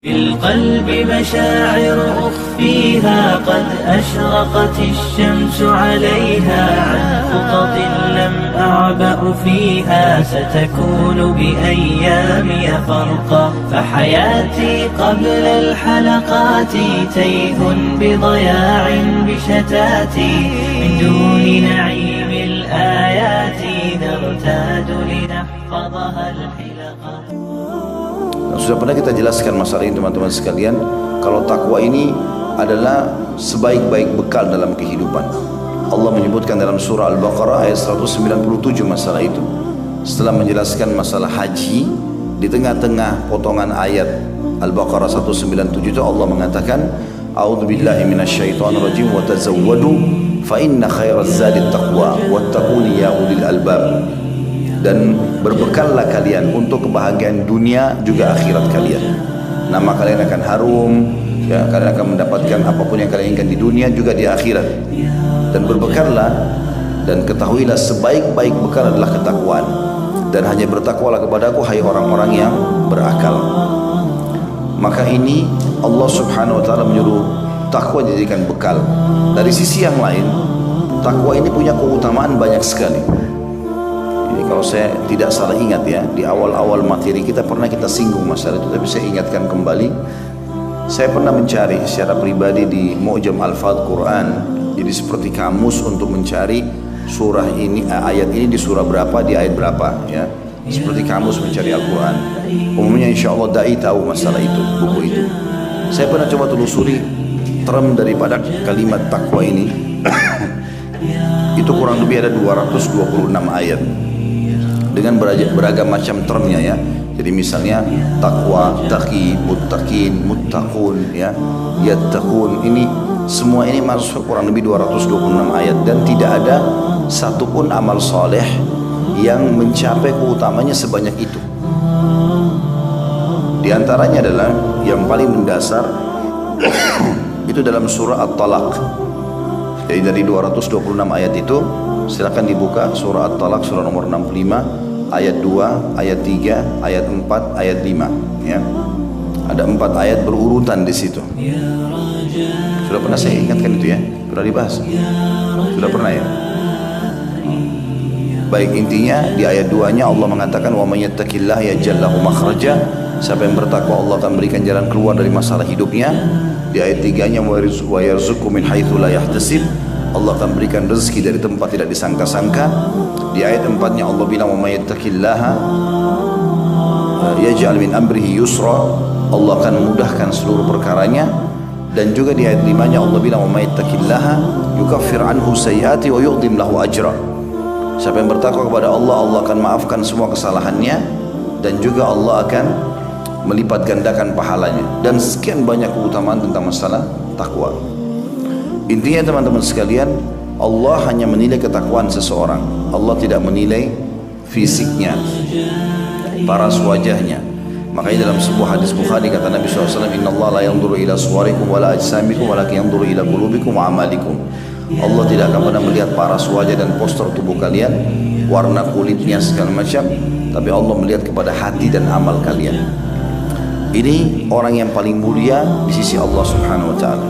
بالقلب مشاعر أخفيها قد أشرقت الشمس عليها عن خطط لم أعبأ فيها ستكون بأيامي فرقا فحياتي قبل الحلقات تيه بضياع بشتاتي من دون نعيم الآيات نرتاد لنحفظها الحلقات. Sudah pernah kita jelaskan masalah ini teman-teman sekalian. Kalau takwa ini adalah sebaik-baik bekal dalam kehidupan. Allah menyebutkan dalam surah Al-Baqarah ayat 197 masalah itu. Setelah menjelaskan masalah haji, di tengah-tengah potongan ayat Al-Baqarah 197 itu Allah mengatakan, A'udzubillahi minasyaitonirrajim wa tazawwadu fa inna khairaz zadit taqwa wattaquni ya ulil albab. Dan berbekallah kalian untuk kebahagiaan dunia juga akhirat kalian. Nama kalian akan harum, ya, kalian akan mendapatkan apapun yang kalian inginkan di dunia juga di akhirat. Dan berbekallah dan ketahuilah sebaik-baik bekal adalah ketakwaan. Dan hanya bertakwalah kepadaku hai orang-orang yang berakal. Maka ini Allah Subhanahu wa taala menyuruh takwa dijadikan bekal. Dari sisi yang lain, takwa ini punya keutamaan banyak sekali. Jadi kalau saya tidak salah ingat ya, di awal-awal materi kita pernah kita singgung masalah itu, tapi saya ingatkan kembali. Saya pernah mencari secara pribadi di Mu'jam Alfaz Quran, jadi seperti kamus untuk mencari surah ini, ayat ini di surah berapa, di ayat berapa, ya. Seperti kamus mencari Al-Quran. Umumnya insya Allah dai tahu masalah itu, buku itu. Saya pernah coba telusuri term daripada kalimat takwa ini. Itu kurang lebih ada 226 ayat. Dengan beragam macam termnya ya. Jadi misalnya takwa, taqi, muttaqin, muttaqun ya, yattaqun, ini semua ini masuk kurang lebih 226 ayat dan tidak ada satupun amal soleh yang mencapai keutamanya sebanyak itu. Di antaranya adalah yang paling mendasar itu dalam surah At-Talaq. Jadi dari 226 ayat itu silakan dibuka surah At-Talaq surah nomor 65 ayat 2, ayat 3, ayat 4, ayat 5 ya. Ada 4 ayat berurutan di situ. Sudah pernah saya ingatkan itu ya? Sudah dibahas? Sudah pernah ya? Baik, intinya di ayat 2-nya Allah mengatakan wa may yattaqillaha yaj'al lahu makhraja. Siapa yang bertakwa Allah akan berikan jalan keluar dari masalah hidupnya. Di ayat 3-nya wa yarzuqhu min haitsu la yahtasib. Allah akan berikan rezeki dari tempat tidak disangka-sangka. Di ayat 4-nya Allah bilang wa may yattaqillaha yaj'al min amrihi yusra. Allah akan memudahkan seluruh perkaranya. Dan juga di ayat 5-nya Allah bilang wa may yattaqillaha yukaffir anhu sayyi'ati wa yu'dhim lahu ajra. Siapa yang bertakwa kepada Allah, Allah akan maafkan semua kesalahannya dan juga Allah akan melipat gandakan pahalanya. Dan sekian banyak keutamaan tentang masalah takwa. Intinya teman-teman sekalian, Allah hanya menilai ketakwaan seseorang. Allah tidak menilai fisiknya, paras wajahnya. Makanya dalam sebuah hadis Bukhari kata Nabi SAW, Inna Allah la yanzuru ila suwarikum wa la ajsamikum walakin yanzuru ila qulubikum wa amalikum. Allah tidak akan pernah melihat paras wajah dan postur tubuh kalian, warna kulitnya segala macam, tapi Allah melihat kepada hati dan amal kalian. Ini orang yang paling mulia di sisi Allah Subhanahu wa taala.